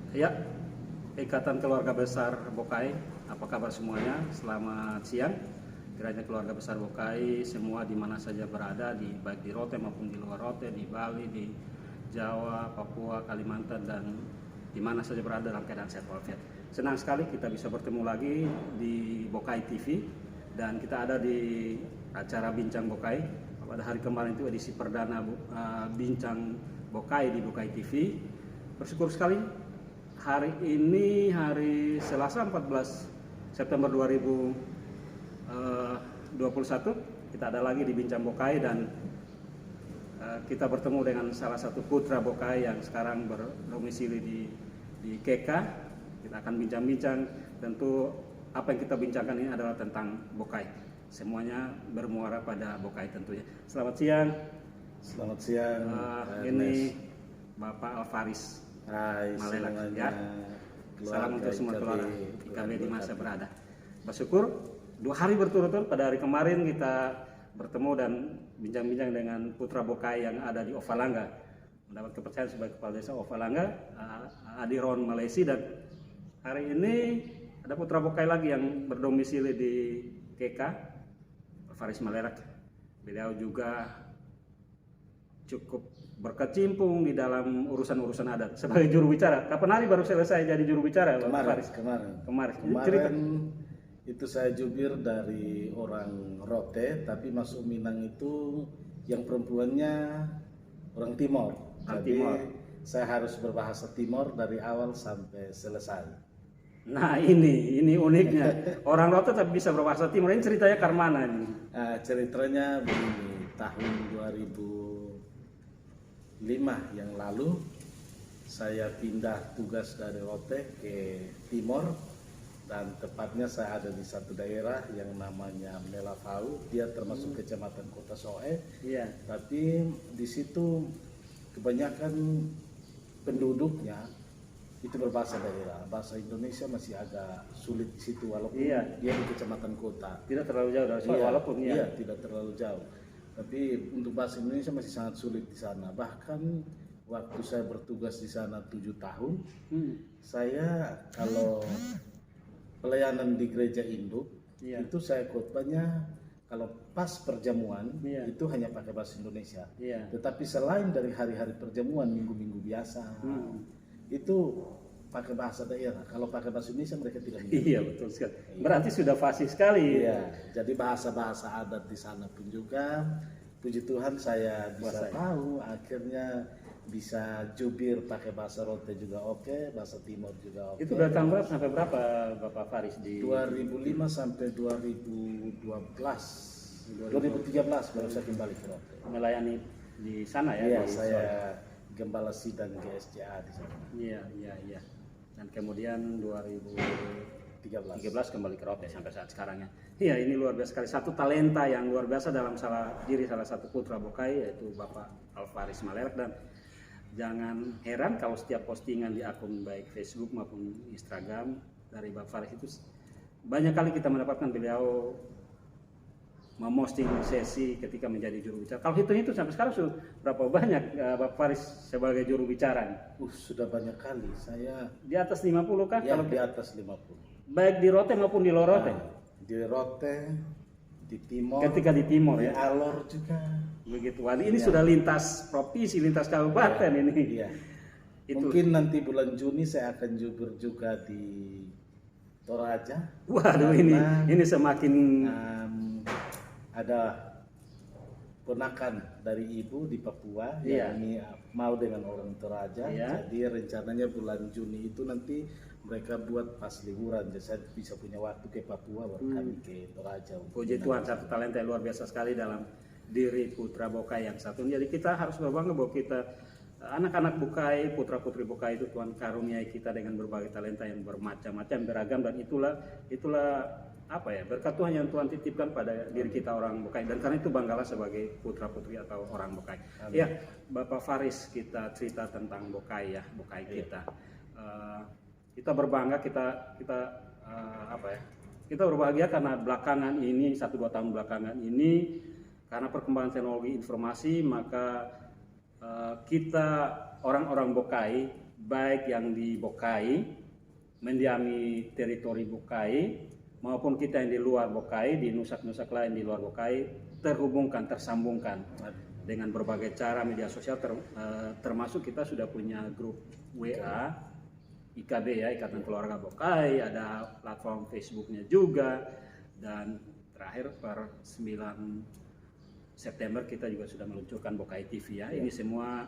Ya, Ikatan Keluarga Besar Bokai, apa kabar semuanya? Selamat siang. Kiranya keluarga besar Bokai semua di mana saja berada, baik di Rote maupun di luar Rote, di Bali, di Jawa, Papua, Kalimantan, dan di mana saja berada dalam keadaan sehat walafiat. Senang sekali kita bisa bertemu lagi di Bokai TV, dan kita ada di acara Bincang Bokai. Pada hari kemarin itu edisi perdana Bincang Bokai di Bokai TV. Bersyukur sekali hari ini hari Selasa 14 September 2021 kita ada lagi di Bincang Bokai, dan kita bertemu dengan salah satu putra Bokai yang sekarang berdomisili di KK. Kita akan bincang-bincang, tentu apa yang kita bincangkan ini adalah tentang Bokai. Semuanya bermuara pada Bokai tentunya. Selamat siang. Selamat siang. Ini Bapak Alvaris. Hai, Malelak ya. Salam untuk semua keluarga IKB di masa berada. Bersyukur 2 hari berturut-turut pada hari kemarin kita bertemu dan bincang-bincang dengan putra Bokai yang ada di Ovalangga, mendapat kepercayaan sebagai kepala desa Ovalangga, Adiron Malaysia, dan hari ini ada putra Bokai lagi yang berdomisili di KK, Faris Malelak. Beliau juga cukup berkecimpung di dalam urusan-urusan adat sebagai juru bicara. Kapan hari baru selesai jadi juru bicara, Pak Faris? Kemarin itu saya jubir dari orang Rote, tapi masuk Minang itu yang perempuannya orang Timor. Jadi saya harus berbahasa Timor dari awal sampai selesai. Nah ini uniknya orang Rote tapi bisa berbahasa Timor. Ini ceritanya karmana ini? Ceritanya begini, tahun 2005 yang lalu saya pindah tugas dari Rote ke Timor, dan tepatnya saya ada di satu daerah yang namanya Melafau. Dia termasuk kecamatan Kota Soe. Iya. Tapi di situ kebanyakan penduduknya itu berbahasa daerah. Bahasa Indonesia masih agak sulit di situ, walaupun dia di kecamatan kota. Tidak terlalu jauh dari Soe, walaupun tidak terlalu jauh. Tapi untuk bahasa Indonesia masih sangat sulit di sana. Bahkan waktu saya bertugas di sana 7 tahun, saya kalau pelayanan di gereja induk itu saya khotbahnya kalau pas perjamuan itu hanya pakai bahasa Indonesia. Tetapi selain dari hari-hari perjamuan, minggu-minggu biasa itu pakai bahasa daerah. Kalau pakai bahasa Indonesia mereka tidak mengerti. Iya, betul sekali. Berarti sudah fasih sekali. Iya, jadi bahasa-bahasa adat di sana pun juga, puji Tuhan saya bisa tahu, akhirnya bisa jubir pakai bahasa Rote juga oke, bahasa Timor juga oke. Itu dari tahun berapa sampai berapa Bapak Faris di 2005 sampai 2013 baru saya kembali ke Rote. Melayani di sana ya? Iya, saya gembala sidang GSCA di sana. Iya. Dan kemudian 2013 kembali ke Rote sampai saat sekarang ya. Iya, ini luar biasa sekali. Satu talenta yang luar biasa dalam salah satu putra Bokai, yaitu Bapak Alvaris Malelak. Dan jangan heran kalau setiap postingan di akun baik Facebook maupun Instagram dari Bapak Faris itu banyak kali kita mendapatkan beliau memosting sesi ketika menjadi juru bicara. Kalau hitung-hitung sampai sekarang sudah berapa banyak Bapak Faris sebagai juru bicara? Sudah banyak kali. Saya di atas 50 kah? Ya, di atas 50. Baik di Rote maupun di luar Rote? Di Rote, di Timor. Ketika di Timor di ya. Alor juga. Begitu. Ini sudah lintas provinsi, lintas kabupaten ini. Iya. Mungkin nanti bulan Juni saya akan jubir juga di Toraja. Waduh, ini semakin ada ponakan dari ibu di Papua yang ini mau dengan orang Toraja. Jadi rencananya bulan Juni itu nanti mereka buat pas liburan, jadi saya bisa punya waktu ke Papua baru kami ke Toraja. Puji Tuhan, satu talenta yang luar biasa sekali dalam diri putra Bokai yang satu. Jadi kita harus berbangga bahwa kita anak-anak Bokai, putra-putri Bokai itu Tuhan karuniai kita dengan berbagai talenta yang bermacam-macam, beragam, dan itulah apa ya, berkat Tuhan yang Tuhan titipkan pada diri kita orang Bokai, dan karena itu banggalah sebagai putra-putri atau orang Bokai. Ya, Bapak Faris, kita cerita tentang Bokai ya, Bokai kita. Kita berbangga, kita berbahagia karena belakangan ini 1-2 tahun belakangan ini, karena perkembangan teknologi informasi, maka kita orang-orang Bokai baik yang di Bokai, mendiami teritori Bokai, maupun kita yang di luar Bokai, di nusak-nusak lain di luar Bokai, terhubungkan, tersambungkan dengan berbagai cara media sosial, termasuk kita sudah punya grup WA IKB ya, Ikatan Keluarga Bokai, ada platform Facebooknya juga, dan terakhir per 9 September kita juga sudah meluncurkan Bokai TV ya. Ini semua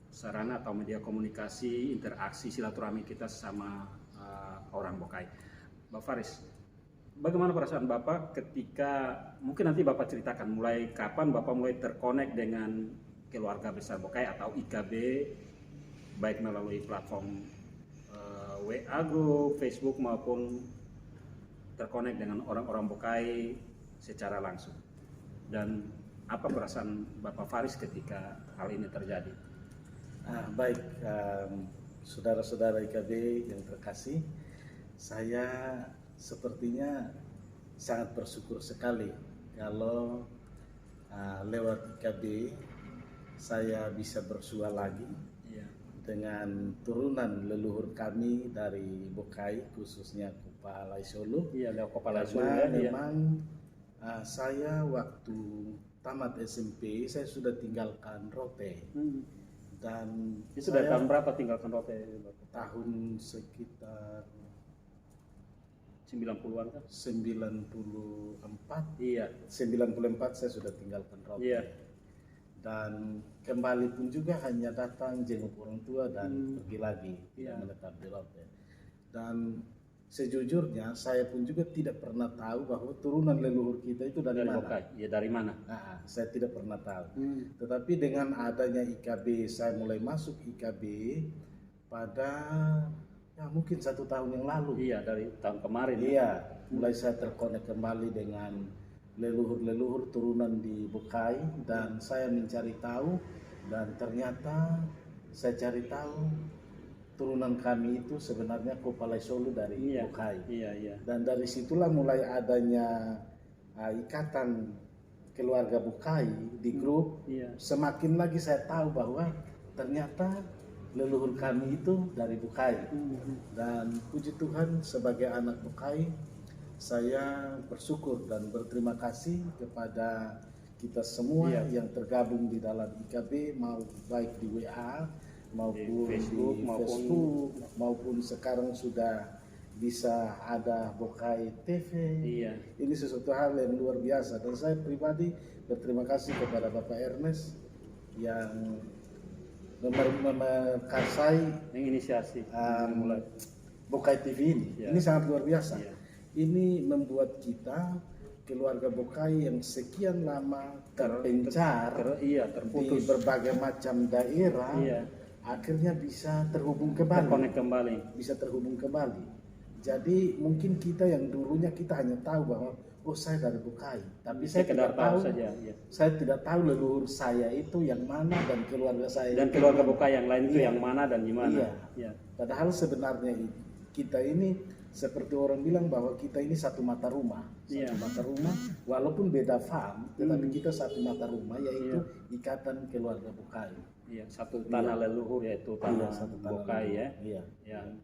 sarana atau media komunikasi, interaksi, silaturahmi kita sama orang Bokai. Bapak Faris, bagaimana perasaan Bapak ketika, mungkin nanti Bapak ceritakan mulai kapan Bapak mulai terkonek dengan keluarga besar Bokai atau IKB, baik melalui platform WA Group, Facebook, maupun terkonek dengan orang-orang Bokai secara langsung. Dan apa perasaan Bapak Faris ketika hal ini terjadi? Baik, saudara-saudara IKB yang terkasih, saya sepertinya sangat bersyukur sekali kalau lewat IKB saya bisa bersua lagi dengan turunan leluhur kami dari Bokai, khususnya Kupalai Solo. Karena memang saya waktu tamat SMP saya sudah tinggalkan Rote. Dan itu dari tahun berapa tinggalkan Rote? Tahun sekitar 90-an kan? 94. Iya. 94 saya sudah tinggalkan Rote. Iya. Dan kembali pun juga hanya datang jenguk orang tua dan pergi lagi, tidak menetap di Rote. Dan sejujurnya saya pun juga tidak pernah tahu bahwa turunan leluhur kita itu dari mana. Bokai. Ya, dari mana? Saya tidak pernah tahu. Tetapi dengan adanya IKB, saya mulai masuk IKB pada mungkin 1 tahun yang lalu. Iya, dari tahun kemarin. Iya, mulai saya terkonek kembali dengan leluhur-leluhur turunan di Bokai, dan saya mencari tahu, dan ternyata saya cari tahu turunan kami itu sebenarnya Kupalai Solo dari Bokai. Dan dari situlah mulai adanya ikatan keluarga Bokai di grup. Semakin lagi saya tahu bahwa ternyata leluhur kami itu dari Bokai. Dan puji Tuhan, sebagai anak Bokai, saya bersyukur dan berterima kasih kepada kita semua yang tergabung di dalam IKB, mau baik di WA maupun di Facebook, maupun sekarang sudah bisa ada Bokai TV. Ini sesuatu hal yang luar biasa, dan saya pribadi berterima kasih kepada Bapak Ernest yang memperkasai menginisiasi Bokai TV ini. Ini sangat luar biasa. Ini membuat kita keluarga Bokai yang sekian lama terpencar terputus di berbagai macam daerah, akhirnya bisa terhubung kembali, bisa terhubung kembali. Jadi mungkin kita yang dulunya kita hanya tahu bahwa saya dari Bokai, tapi saya tidak tahu saja, saya tidak tahu leluhur saya itu yang mana, dan keluarga saya dan keluarga Bokai yang lain itu yang mana dan di mana. Padahal sebenarnya kita ini seperti orang bilang bahwa kita ini satu mata rumah, mata rumah, walaupun beda farm, tetapi kita satu mata rumah, yaitu ikatan keluarga Bokai. Satu tanah leluhur, yaitu tanah Bokai yang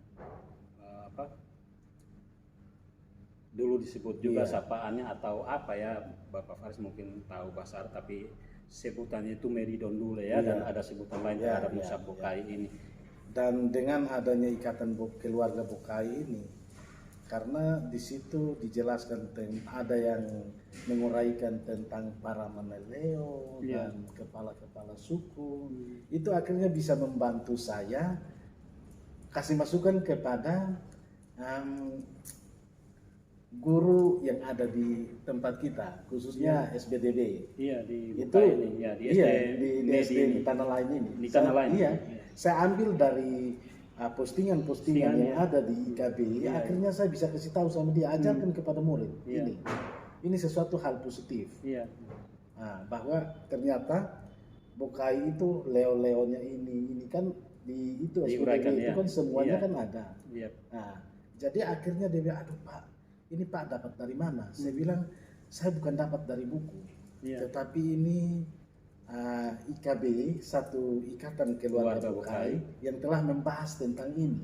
dulu disebut juga sapaannya atau apa ya, Bapak Faris mungkin tahu bahasa Arab, tapi sebutannya itu Meridon dulu dan ada sebutan lain terhadap Musab Bokai ini. Dan dengan adanya ikatan keluarga Bokai ini, karena di situ dijelaskan ada yang menguraikan tentang para maneleo dan kepala-kepala suku, itu akhirnya bisa membantu saya kasih masukan kepada guru yang ada di tempat kita, khususnya SBDB. Di SD di tanah lain ini. Di tanah lain. Saya ambil dari postingan-postingan yang ada di IKB, akhirnya saya bisa kasih tahu sama dia, ajarkan kepada murid. Ini sesuatu hal positif. Bahwa ternyata Bokai itu leo-leonya ini kan di itu SPDB itu kan semuanya kan ada. Jadi akhirnya dia bilang, aduh Pak, ini Pak dapat dari mana? Saya bilang, saya bukan dapat dari buku, tetapi ini IKB, satu ikatan keluarga Bokai yang telah membahas tentang ini,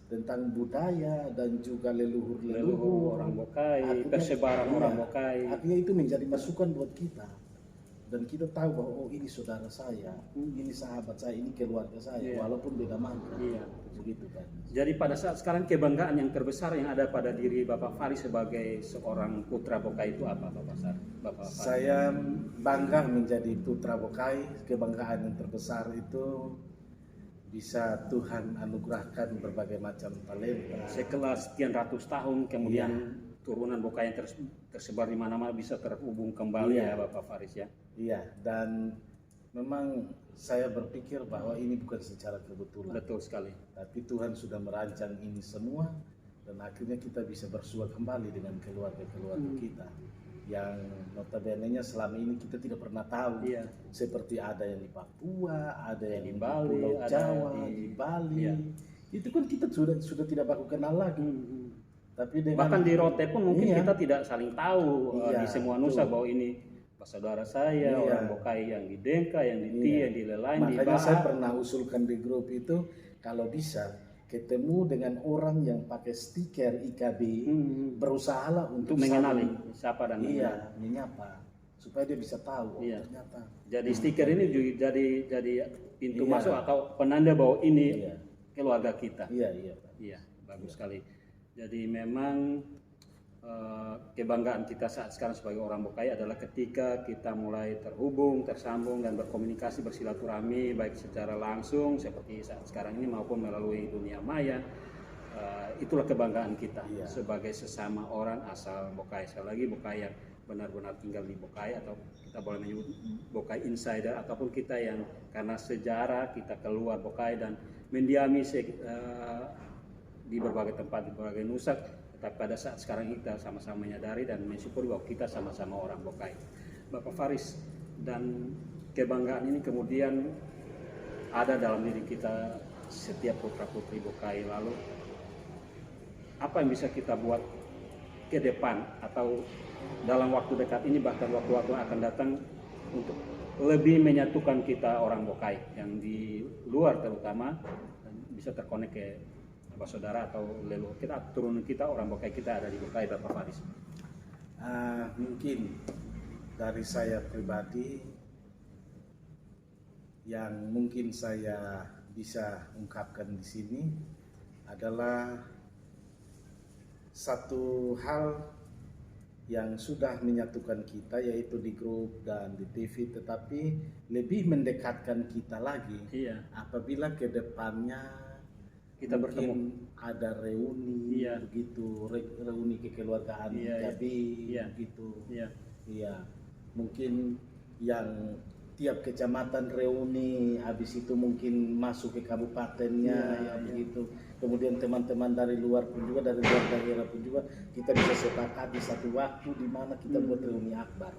tentang budaya dan juga leluhur orang Bokai, persebaran orang Bokai. Artinya itu menjadi masukan buat kita, dan kita tahu bahwa oh ini saudara saya, ini sahabat saya, ini keluarga saya, walaupun beda marga. Begitu kan. Jadi pada saat sekarang kebanggaan yang terbesar yang ada pada diri Bapak Faris sebagai seorang putra Bokai itu apa, Bapak Faris? Saya bangga menjadi putra Bokai. Kebanggaan yang terbesar itu bisa Tuhan anugerahkan berbagai macam talenta. Sekelas sekian ratus tahun kemudian turunan Bokai yang tersebar di mana-mana bisa terhubung kembali ya Bapak Faris ya. Iya, dan memang saya berpikir bahwa ini bukan secara kebetulan. Betul sekali. Tapi Tuhan sudah merancang ini semua, dan akhirnya kita bisa bersua kembali dengan keluarga-keluarga kita yang notabene-nya selama ini kita tidak pernah tahu. Seperti ada yang di Papua, ada yang di Bali, Pulau Jawa, di Bali. Itu kan kita sudah tidak baku kenal lagi. Tapi bahkan di Rote pun mungkin kita tidak saling tahu di semua nusa bahwa ini saudara saya, orang Bokai yang di Dengka, yang di Ti, yang di Lelain, di Baha. Makanya saya pernah usulkan di grup itu, kalau bisa ketemu dengan orang yang pakai stiker IKB, berusahalah untuk mengenali siapa dan menyapa, supaya dia bisa tahu ternyata. Jadi stiker ini juga jadi pintu masuk atau penanda bahwa ini keluarga kita. Iya, bagus sekali. Jadi memang kebanggaan kita saat sekarang sebagai orang Bokai adalah ketika kita mulai terhubung, tersambung dan berkomunikasi, bersilaturahmi baik secara langsung seperti saat sekarang ini maupun melalui dunia maya. Itulah kebanggaan kita sebagai sesama orang asal Bokai. Sekali lagi Bokai yang benar-benar tinggal di Bokai, atau kita boleh menyebut Bokai insider, ataupun kita yang karena sejarah kita keluar Bokai dan mendiami di berbagai tempat, di berbagai nusa. Tapi pada saat sekarang kita sama-sama menyadari dan mensyukuri bahwa kita sama-sama orang Bokai. Bapak Faris, dan kebanggaan ini kemudian ada dalam diri kita setiap putra-putri Bokai. Lalu apa yang bisa kita buat ke depan atau dalam waktu dekat ini, bahkan waktu-waktu akan datang, untuk lebih menyatukan kita orang Bokai yang di luar terutama, dan bisa terkonek ke Bapak saudara atau leluhur kita, turunan kita, orang Bokai kita ada di Bokai, Bapak Faris. Mungkin dari saya pribadi yang mungkin saya bisa ungkapkan di sini adalah satu hal yang sudah menyatukan kita, yaitu di grup dan di TV, tetapi lebih mendekatkan kita lagi apabila ke depannya kita bertemu, ada reuni, begitu, reuni kekeluargaan IKB, begitu. Mungkin yang tiap kecamatan reuni, habis itu mungkin masuk ke kabupatennya, begitu. Kemudian teman-teman dari luar pun juga, dari luar daerah pun juga, kita bisa sepakati satu waktu di mana kita buat reuni akbar.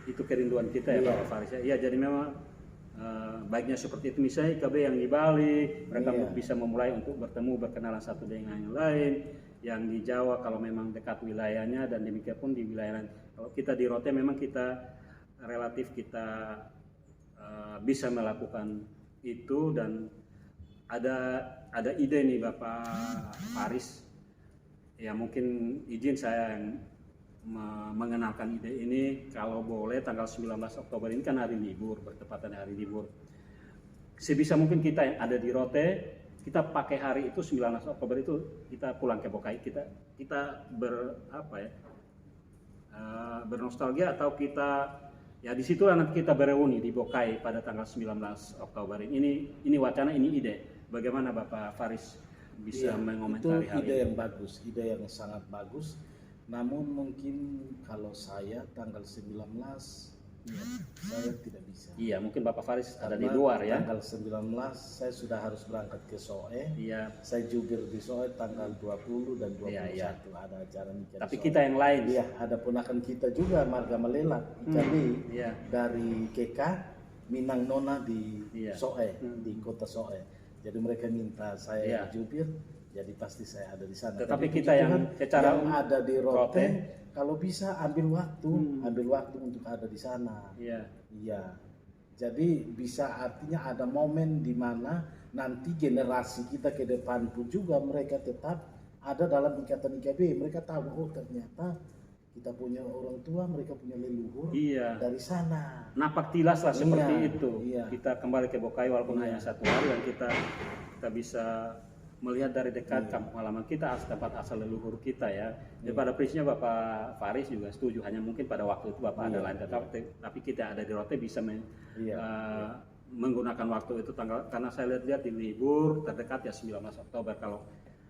Itu kerinduan kita ya Bapak Faris. Jadi memang baiknya seperti itu. Misalnya IKB yang di Bali, mereka bisa memulai untuk bertemu, berkenalan satu dengan yang lain. Yang di Jawa kalau memang dekat wilayahnya, dan demikian pun di wilayah lain. Kalau kita di Rote memang kita relatif kita bisa melakukan itu, dan ada ide nih Bapak Faris. Ya mungkin izin saya yang mengenalkan ide ini, kalau boleh tanggal 19 Oktober ini kan hari libur, bertepatan hari libur. Sebisa mungkin kita yang ada di Rote, kita pakai hari itu 19 Oktober itu kita pulang ke Bokai, kita bernostalgia, atau kita di situlah nanti kita bereuni di Bokai pada tanggal 19 Oktober ini. Ini wacana, ini ide. Bagaimana Bapak Faris bisa mengomentari hal ini? Itu ide yang bagus, ide yang sangat bagus. Namun mungkin kalau saya tanggal 19 saya tidak bisa. Mungkin Bapak Faris ada di luar ya. Tanggal 19 saya sudah harus berangkat ke Soe. Saya jubir di Soe tanggal 20 dan 21 ada acara nikah. Tapi kita yang lain. Ada ponakan kita juga, Marga Malela, IKB dari KK Minang Nona di Soe, di kota Soe. Jadi mereka minta saya jubir. Jadi pasti saya ada di sana. Tetapi kita yang secara yang ada di Rote, kalau bisa ambil waktu untuk ada di sana. Jadi bisa artinya ada momen di mana nanti generasi kita ke depan pun juga mereka tetap ada dalam ikatan IKB. Mereka tahu, oh ternyata kita punya orang tua, mereka punya leluhur dari sana. Napak tilas lah seperti itu. Iya. Kita kembali ke Bokai walaupun hanya 1 hari, dan kita bisa melihat dari dekat kampung halaman kita, tempat asal leluhur kita ya. Jadi pada prinsipnya Bapak Faris juga setuju, hanya mungkin pada waktu itu Bapak ada lain, tapi kita ada di Rote bisa menggunakan waktu itu karena saya lihat di libur terdekat ya 19 Oktober. Kalau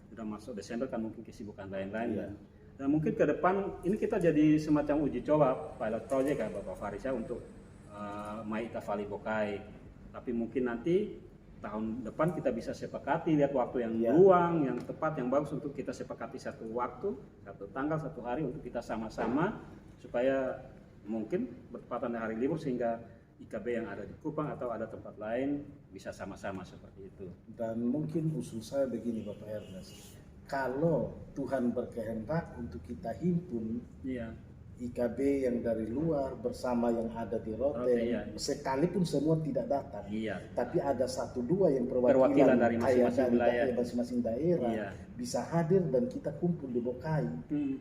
sudah masuk Desember kan mungkin kesibukan lain-lain. Dan mungkin ke depan ini kita jadi semacam uji coba pilot project ya Bapak Faris ya untuk Maita Valley Bokai. Tapi mungkin nanti tahun depan kita bisa sepakati, lihat waktu yang luang, yang tepat, yang bagus untuk kita sepakati satu waktu, satu tanggal, 1 hari untuk kita sama-sama supaya mungkin bertepatan dengan hari libur sehingga IKB yang ada di Kupang atau ada tempat lain bisa sama-sama seperti itu. Dan mungkin usul saya begini Bapak Ernest, kalau Tuhan berkehendak untuk kita himpun IKB yang dari luar bersama yang ada di Rote, sekalipun semua tidak datang, tapi ada 1-2 yang perwakilan dari masing-masing daerah bisa hadir dan kita kumpul di Bokai.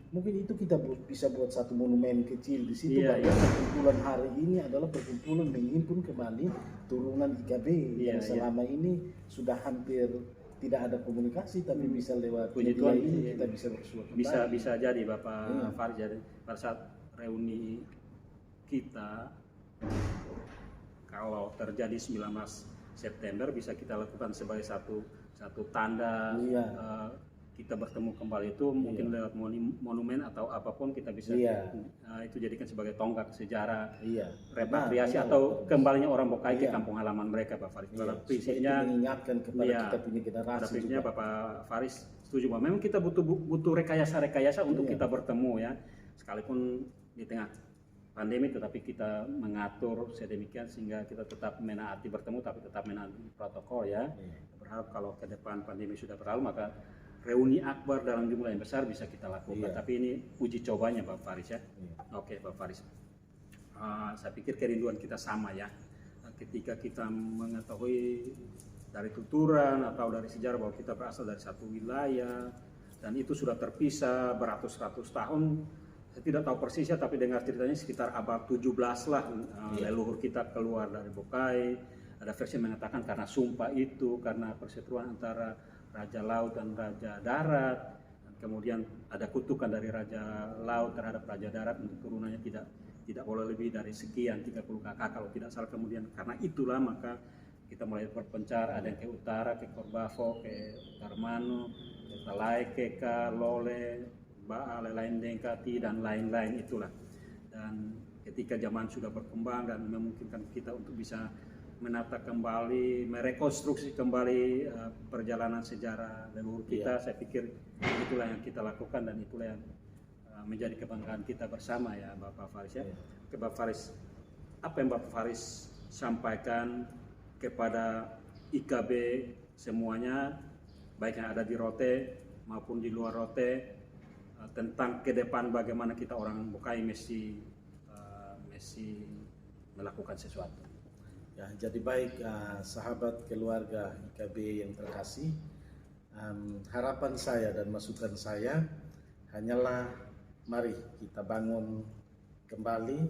Mungkin itu kita bisa buat satu monumen kecil di situ. Perkumpulan hari ini adalah perkumpulan menghimpun kembali turunan IKB yang selama ini sudah hampir tidak ada komunikasi, tapi bisa lewat media ini kita bisa bersua kembali. Bisa jadi Bapak Faris, jadi pada saat reuni kita kalau terjadi 19 September bisa kita lakukan sebagai satu tanda kita bertemu kembali itu mungkin lewat monumen atau apapun kita bisa itu jadikan sebagai tonggak sejarah repatriasi atau kembalinya orang Bokai ke kampung halaman mereka Pak Faris. Prinsipnya mengingatkan kepada kita punya generasi prinsipnya Bapak Faris setuju bahwa memang kita butuh rekayasa untuk kita bertemu ya, sekalipun di tengah pandemi tetapi kita mengatur sedemikian sehingga kita tetap menaati bertemu tapi tetap menaati protokol ya. Berharap kalau ke depan pandemi sudah berlalu maka reuni akbar dalam jumlah yang besar bisa kita lakukan. Tapi ini uji cobanya Pak Faris ya. Oke Pak Faris, saya pikir kerinduan kita sama ya. Ketika kita mengetahui dari tuturan atau dari sejarah bahwa kita berasal dari satu wilayah dan itu sudah terpisah beratus-ratus tahun. Saya tidak tahu persisnya tapi dengar ceritanya sekitar abad 17 lah leluhur kita keluar dari Bokai. Ada versi yang mengatakan karena sumpah itu, karena perseteruan antara Raja Laut dan Raja Darat, dan kemudian ada kutukan dari Raja Laut terhadap Raja Darat untuk turunannya tidak boleh lebih dari sekian 30 kakak kalau tidak salah. Kemudian karena itulah maka kita mulai berpencar, ada yang ke utara, ke Korbavo, ke Darmano, ke Talaike, ke Lole, Baa, Lelain Dengkati dan lain-lain itulah. Dan ketika zaman sudah berkembang dan memungkinkan kita untuk bisa menata kembali, merekonstruksi kembali perjalanan sejarah leluhur kita, saya pikir itulah yang kita lakukan dan itulah yang menjadi kebanggaan kita bersama ya Bapak Faris ya. Ke Bapak Faris, apa yang Bapak Faris sampaikan kepada IKB semuanya, baik yang ada di Rote maupun di luar Rote, tentang ke depan bagaimana kita orang Bokai mesti melakukan sesuatu. Ya, jadi baik sahabat keluarga IKB yang terkasih, harapan saya dan masukan saya hanyalah mari kita bangun kembali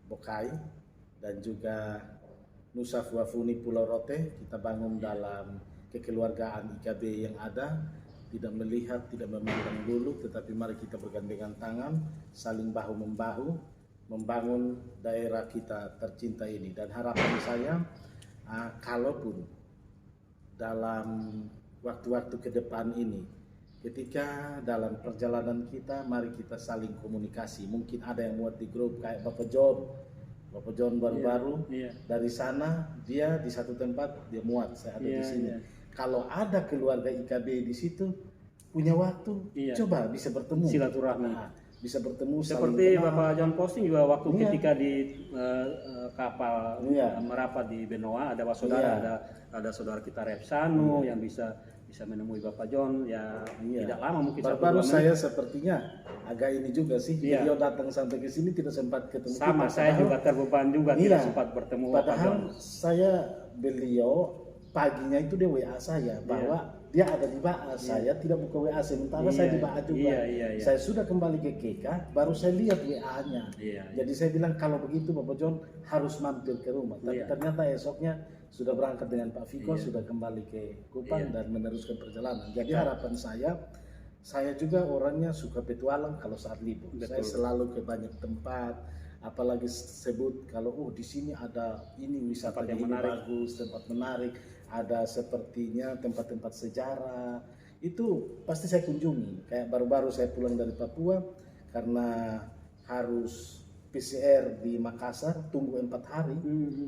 Bokai dan juga Nusa Fuafuni Pulau Rote, kita bangun dalam kekeluargaan IKB yang ada, tidak melihat, tidak memandang dulu, tetapi mari kita bergandengan tangan, saling bahu-membahu, membangun daerah kita tercinta ini. Dan harapan saya, kalaupun dalam waktu-waktu ke depan ini, ketika dalam perjalanan kita, mari kita saling komunikasi. Mungkin ada yang muat di grup kayak Bapak John baru-baru, dari sana dia di satu tempat dia muat, saya ada di sini. Kalau ada keluarga IKB di situ punya waktu, coba bisa bertemu, silaturahmi. Bisa bertemu seperti Bapak John posting juga waktu ketika di kapal merapat di Benoa, ada saudara ada saudara kita Repsano yang bisa bisa menemui Bapak John ya. Iya. Tidak lama mungkin Baru 1-2 saya menit. sepertinya agak ini juga sih. Iya. Beliau datang sampai ke sini tidak sempat ketemu Sama, kita. saya juga terbeban juga tidak Iya. sempat bertemu Bapak John. Padahal saya beliau paginya itu dia WA saya bahwa dia ada di BA, saya tidak buka WA sementara saya di BA juga. Iya. Saya sudah kembali ke KK, baru saya lihat WA-nya. Iya. Jadi saya bilang kalau begitu Bapak John harus mampir ke rumah. Tapi Iya. ternyata esoknya sudah berangkat dengan Pak Viko, Iya. sudah kembali ke Kupang Iya. dan meneruskan perjalanan. Jadi harapan saya juga orangnya suka petualang kalau saat libur. Betul. Saya selalu ke banyak tempat, apalagi sebut kalau di sini ada ini wisata Tempat yang ini menarik. bagus, tempat menarik, ada sepertinya tempat-tempat sejarah. Itu pasti saya kunjungi. Kayak baru-baru saya pulang dari Papua karena harus PCR di Makassar tunggu 4 hari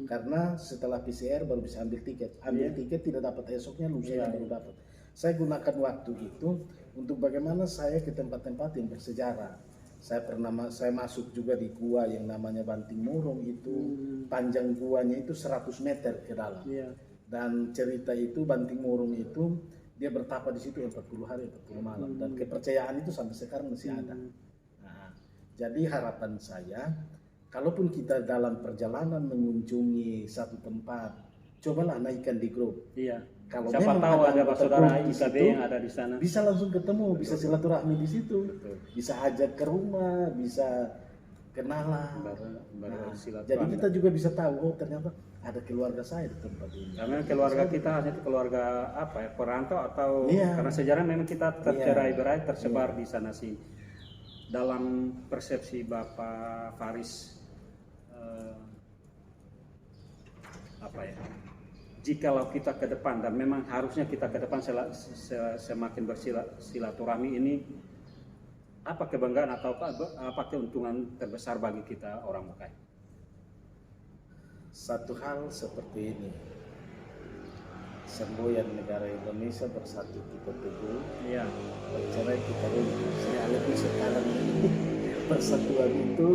karena setelah PCR baru bisa ambil tiket. Ambil tiket tidak dapat esoknya, lusanya baru dapat. Saya gunakan waktu itu untuk bagaimana saya ke tempat-tempat yang bersejarah. Saya masuk juga di gua yang namanya Banting Murung itu. Panjang guanya itu 100 meter ke dalam. Iya. Dan cerita itu Banting Murung itu dia bertapa di situ 40 hari 40 malam dan kepercayaan itu sampai sekarang masih ada. Nah, jadi harapan saya kalaupun kita dalam perjalanan mengunjungi satu tempat, cobalah naikkan di grup. Iya. Kalau Siapa memang tahu ada anggota saudara grup di IKB situ, yang ada di sana. bisa langsung ketemu, bisa silaturahmi di situ, Betul. bisa ajak ke rumah, bisa kenalan. Baru silaturahmi. Jadi kita juga bisa tahu ternyata ada keluarga saya di tempat ini. Karena keluarga kita hanya itu keluarga perantau atau karena sejarah memang kita tercerai-berai tersebar di sana sini. Dalam persepsi Bapak Faris jikalau kita ke depan dan memang harusnya kita ke depan semakin bersilaturahmi ini, apa kebanggaan atau apa keuntungan terbesar bagi kita orang Bokai? Satu hal seperti ini, semboyan negara Indonesia bersatu kita teguh, bercerai kita runtuh. Sekalipun sekarang ini persatuan itu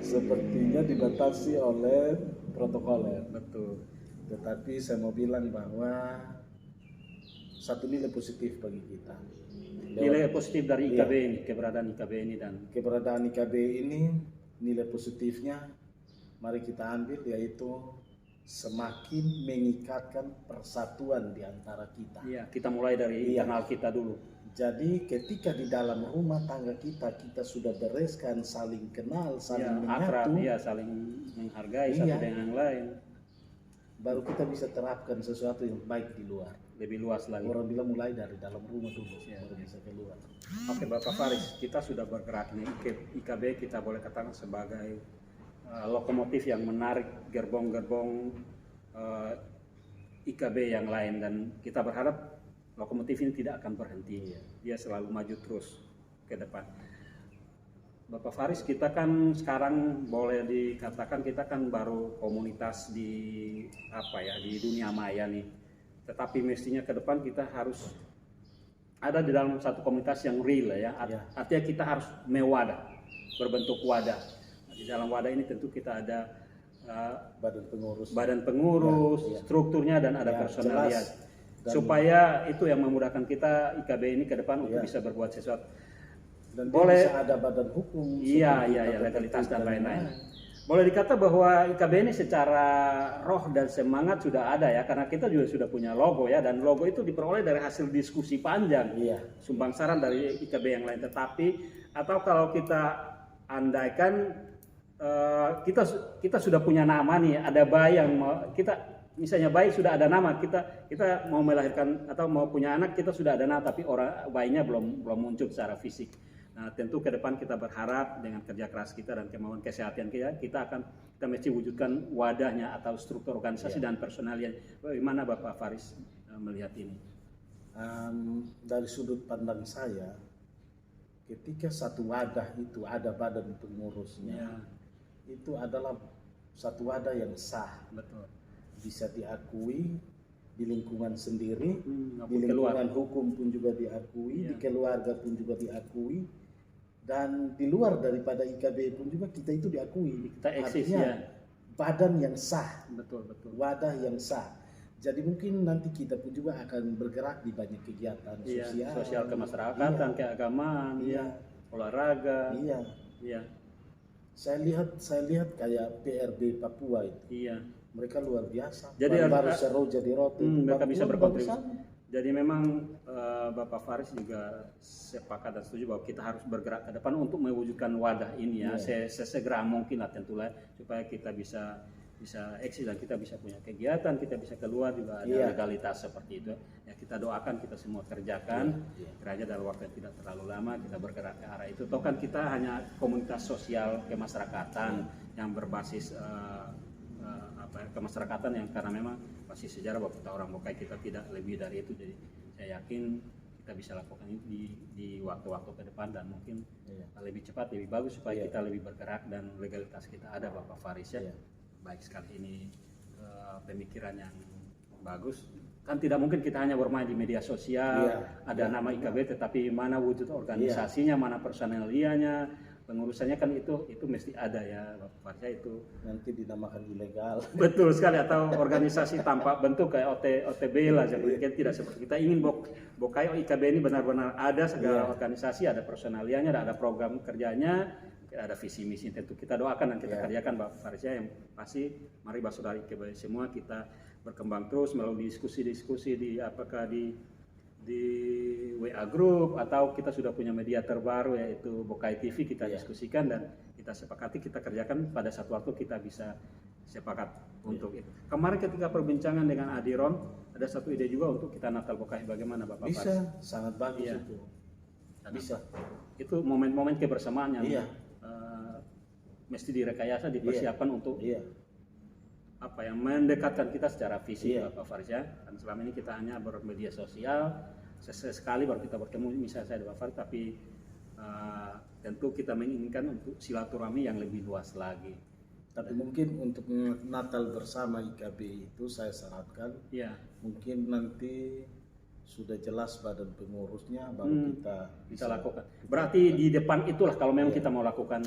sepertinya dibatasi oleh protokoler. Betul. Tetapi saya mau bilang bahwa satu nilai positif bagi kita. Nilai positif dari IKB ini, keberadaan IKB ini keberadaan IKB ini nilai positifnya mari kita ambil yaitu semakin mengikatkan persatuan di antara kita. Iya, kita mulai dari internal kita dulu. Jadi ketika di dalam rumah tangga kita sudah bereskan, saling kenal, saling akrab, menyatu, saling menghargai satu dengan yang lain. Baru kita bisa terapkan sesuatu yang baik di luar. Lebih luas lagi. Orang bilang mulai dari dalam rumah dulu, baru bisa keluar. Oke Bapak Faris, kita sudah bergerak nih. IKB kita boleh katakan sebagai lokomotif yang menarik gerbong-gerbong IKB yang lain, dan kita berharap lokomotif ini tidak akan berhenti. Dia selalu maju terus ke depan. Bapak Faris, kita kan sekarang boleh dikatakan kita kan baru komunitas di di dunia maya nih. Tetapi mestinya ke depan kita harus ada di dalam satu komunitas yang real ya. Artinya kita harus mewadah, berbentuk wadah. Di dalam wadah ini tentu kita ada badan pengurus, strukturnya dan ada personalitas. Supaya itu yang memudahkan kita IKB ini ke depan untuk bisa berbuat sesuatu. Dan boleh bisa ada badan hukum, legalitas dan lain-lain. Boleh dikata bahwa IKB ini secara roh dan semangat sudah ada ya, karena kita juga sudah punya logo ya, dan logo itu diperoleh dari hasil diskusi panjang, sumbang saran dari IKB yang lain. Tetapi atau kalau kita andaikan kita sudah punya nama nih, ada bayi yang misalnya bayi sudah ada nama, kita mau melahirkan atau mau punya anak, kita sudah ada nama, tapi bayinya belum muncul secara fisik. Nah, tentu ke depan kita berharap dengan kerja keras kita dan kemauan kesehatan kita mesti wujudkan wadahnya atau struktur organisasi dan personalnya. Bagaimana Bapak Faris melihat ini? Dari sudut pandang saya, ketika satu wadah itu ada badan pengurusnya, itu adalah satu wadah yang sah. Betul. Bisa diakui di lingkungan sendiri, di lingkungan keluarga hukum pun juga diakui, di keluarga pun juga diakui, dan di luar daripada IKB pun juga kita itu diakui. Kita eksis, artinya badan yang sah, betul. wadah yang sah. Jadi mungkin nanti kita pun juga akan bergerak di banyak kegiatan Iya, sosial. sosial kemasyarakatan, Iya. keagamaan, Iya. olahraga. Iya. Iya. Saya lihat kayak PRB Papua itu. Iya. Mereka luar biasa. Jadi baru seru jadi roti. mereka bisa berkontribusi. Bagus. Jadi memang Bapak Faris juga sepakat dan setuju bahwa kita harus bergerak ke depan untuk mewujudkan wadah ini ya, sesegera mungkin lah tentulah, supaya kita bisa eksis dan kita bisa punya kegiatan, kita bisa keluar juga ada legalitas seperti itu. Ya kita doakan, kita semua kerjakan, kiranya dalam waktu yang tidak terlalu lama kita bergerak ke arah itu. Toh kan kita hanya komunitas sosial kemasyarakatan yang berbasis kemasyarakatan yang karena memang masih sejarah bahwa kita orang Bokai, kita tidak lebih dari itu. Jadi saya yakin kita bisa lakukan ini di waktu-waktu ke depan dan mungkin lebih cepat, lebih bagus supaya kita lebih bergerak dan legalitas kita ada, Bapak Faris ya. Baik sekali, ini pemikiran yang bagus. Kan tidak mungkin kita hanya bermain di media sosial, ada nama IKB tetapi mana wujud organisasinya, mana personalianya, pengurusannya, kan itu mesti ada ya Bapak Faris itu. Nanti dinamakan ilegal. Betul sekali, atau organisasi tanpa bentuk kayak OTB lah, tidak seperti kita ingin Bokai IKB ini benar-benar ada segala organisasi, ada personalianya, ada program kerjanya, ada visi misi. Tentu kita doakan dan kita kerjakan Bapak Faris ya. Yang pasti mari saudara IKB semua kita berkembang terus melalui diskusi-diskusi apakah di WA Group atau kita sudah punya media terbaru yaitu Bokai TV, kita diskusikan dan kita sepakati, kita kerjakan, pada satu waktu kita bisa sepakat untuk itu. Kemarin ketika perbincangan dengan Adiron ada satu ide juga untuk kita Natal Bokai, bagaimana Bapak Faris? Bisa, sangat bagus itu. Bisa. Itu momen-momen kebersamaan yang mesti direkayasa, dipersiapkan untuk apa yang mendekatkan kita secara fisik Bapak Faris ya. Dan selama ini kita hanya bermedia sosial, sesekali baru kita bertemu, misalnya saya Bapak Faris, tapi tentu kita menginginkan untuk silaturahmi yang lebih luas lagi. Tapi mungkin untuk Natal bersama IKB itu saya sarankan mungkin nanti sudah jelas badan pengurusnya baru kita bisa lakukan. Berarti di depan itulah kalau memang kita mau lakukan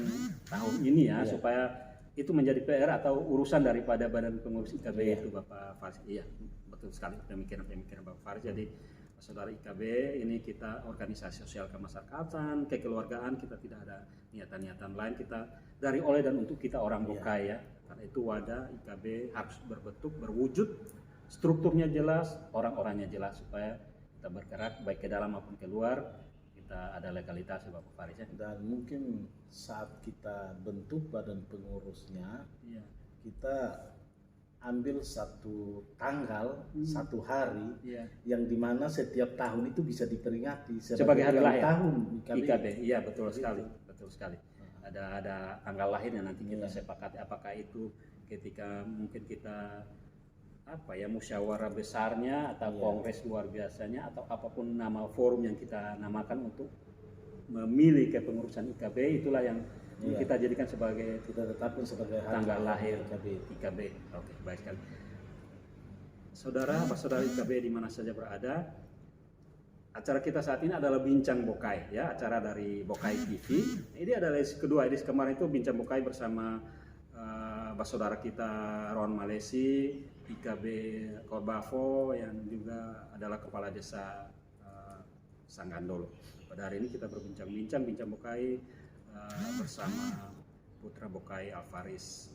tahun ini ya, supaya itu menjadi PR atau urusan daripada badan pengurus IKB itu Bapak Faris. Iya, betul sekali pemikiran Bapak Faris. Jadi saudara IKB ini kita organisasi sosial kemasyarakatan, kekeluargaan, kita tidak ada niatan-niatan lain, kita dari oleh dan untuk kita orang Bokai ya. Karena itu wadah IKB harus berbentuk, berwujud, strukturnya jelas, orang-orangnya jelas, supaya kita bergerak baik ke dalam maupun keluar, kita ada legalitas Bapak Faris ya. Dan mungkin saat kita bentuk badan pengurusnya, kita ambil satu tanggal, satu hari yang dimana setiap tahun itu bisa diperingati sebagai hari lahir tahun IKB. Iya betul sekali, betul sekali. Ada tanggal lahirnya, nanti kita sepakati apakah itu ketika mungkin kita musyawarah besarnya atau kongres luar biasanya atau apapun nama forum yang kita namakan untuk memilih kepengurusan IKB, itulah yang kita jadikan sebagai, kita tetapkan sebagai tanggal lahir IKB. Oke, baik sekali. Saudara IKB di mana saja berada, acara kita saat ini adalah Bincang Bokai ya, acara dari Bokai TV. Ini adalah edisi kedua. Edisi kemarin itu Bincang Bokai bersama saudara kita Ron Malesi, IKB Korbavo yang juga adalah kepala desa Sanggandolo. Pada hari ini kita berbincang-bincang Bokai bersama putra Bokai Alfaris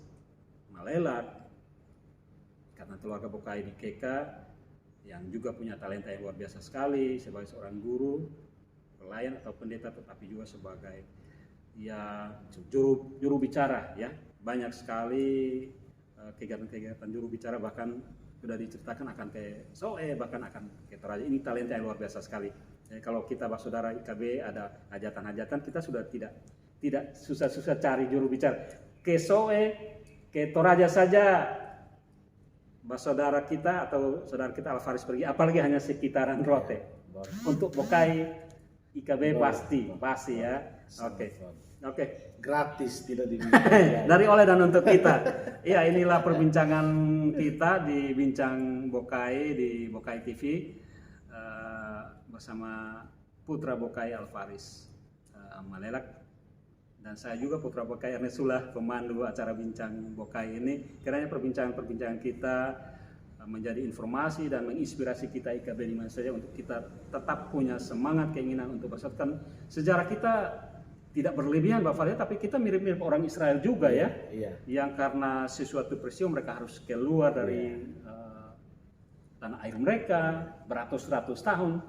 Malelak, karena keluarga Bokai di Keka yang juga punya talenta yang luar biasa sekali sebagai seorang guru, pelayan atau pendeta, tetapi juga sebagai juru bicara ya. Banyak sekali kegiatan-kegiatan juru bicara, bahkan sudah diceritakan akan ke Soe, bahkan akan ke Toraja. Ini talenta yang luar biasa sekali. Jadi kalau kita saudara IKB ada hajatan-hajatan, kita sudah tidak susah-susah cari juru bicara. Ke Soe, ke Toraja saja saudara kita atau saudara kita Alfaris pergi, apalagi hanya sekitaran Rote. Untuk Bokai IKB pasti ya. Oke. Gratis, tidak diminta. Dari oleh dan untuk kita. Ya, inilah perbincangan kita di Bincang Bokai di Bokai TV bersama putra Bokai Alfaris Malelak, dan saya juga putra Bokai Ernest Sulah, pemandu acara Bincang Bokai ini. Kiranya perbincangan kita menjadi informasi dan menginspirasi kita IKB di mana saja untuk kita tetap punya semangat keinginan untuk bersatukan. Sejarah kita tidak berlebihan Pak Farid, tapi kita mirip-mirip orang Israel juga ya, yang karena sesuatu peristiwa mereka harus keluar dari tanah air mereka beratus-ratus tahun,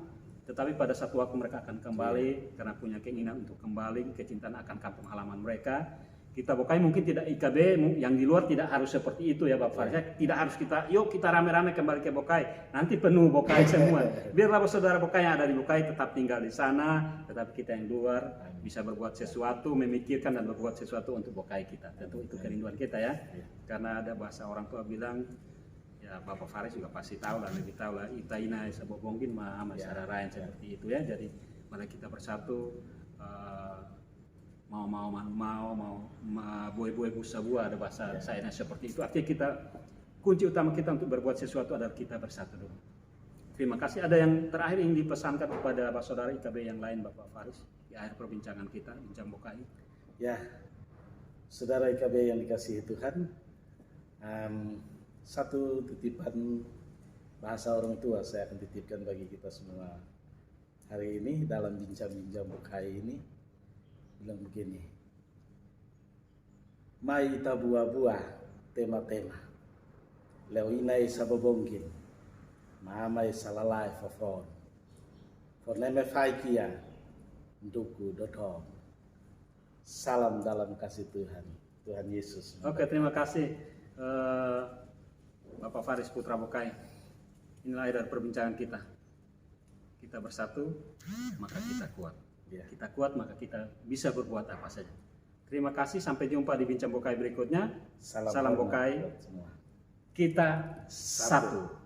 tetapi pada satu waktu mereka akan kembali karena punya keinginan untuk kembali, kecintaan akan kampung halaman mereka. Kita Bokai mungkin tidak IKB yang di luar tidak harus seperti itu ya Pak Farid. Tidak harus yuk kita rame-rame kembali ke Bokai, nanti penuh Bokai semua. Biarlah saudara Bokai yang ada di Bokai tetap tinggal di sana, tetapi kita yang di luar bisa berbuat sesuatu, memikirkan dan berbuat sesuatu untuk Bokai kita. Tentu itu kerinduan kita ya. Karena ada bahasa orang tua bilang, ya Bapak Faris juga pasti tahu lah, lebih tahu lah, itaina sabobongin mah masyarakat seperti itu ya. Jadi mari kita bersatu, mau buai-buai busa buah, ada bahasa saya seperti itu. Artinya kita, kunci utama kita untuk berbuat sesuatu adalah kita bersatu dulu. Terima kasih. Ada yang terakhir yang dipesankan kepada Bapak Saudara IKB yang lain Bapak Faris di akhir perbincangan kita, bincang Bokai? Ya, Saudara IKB yang dikasihi Tuhan, satu titipan bahasa orang tua saya akan titipkan bagi kita semua hari ini dalam bincang-bincang Bokai ini, bilang begini, mai tabua-buah tema-tema lewinai sababongkin mamai salalai fafron forneme faikia duku dotong. Salam dalam kasih Tuhan, Tuhan Yesus. Oke, terima kasih Bapak Faris Putra Bokai. Inilah akhir dari perbincangan kita. Kita bersatu, maka kita kuat. Kita kuat, maka kita bisa berbuat apa saja. Terima kasih, sampai jumpa di Bincang Bokai berikutnya. Salam Bokai. Kita satu.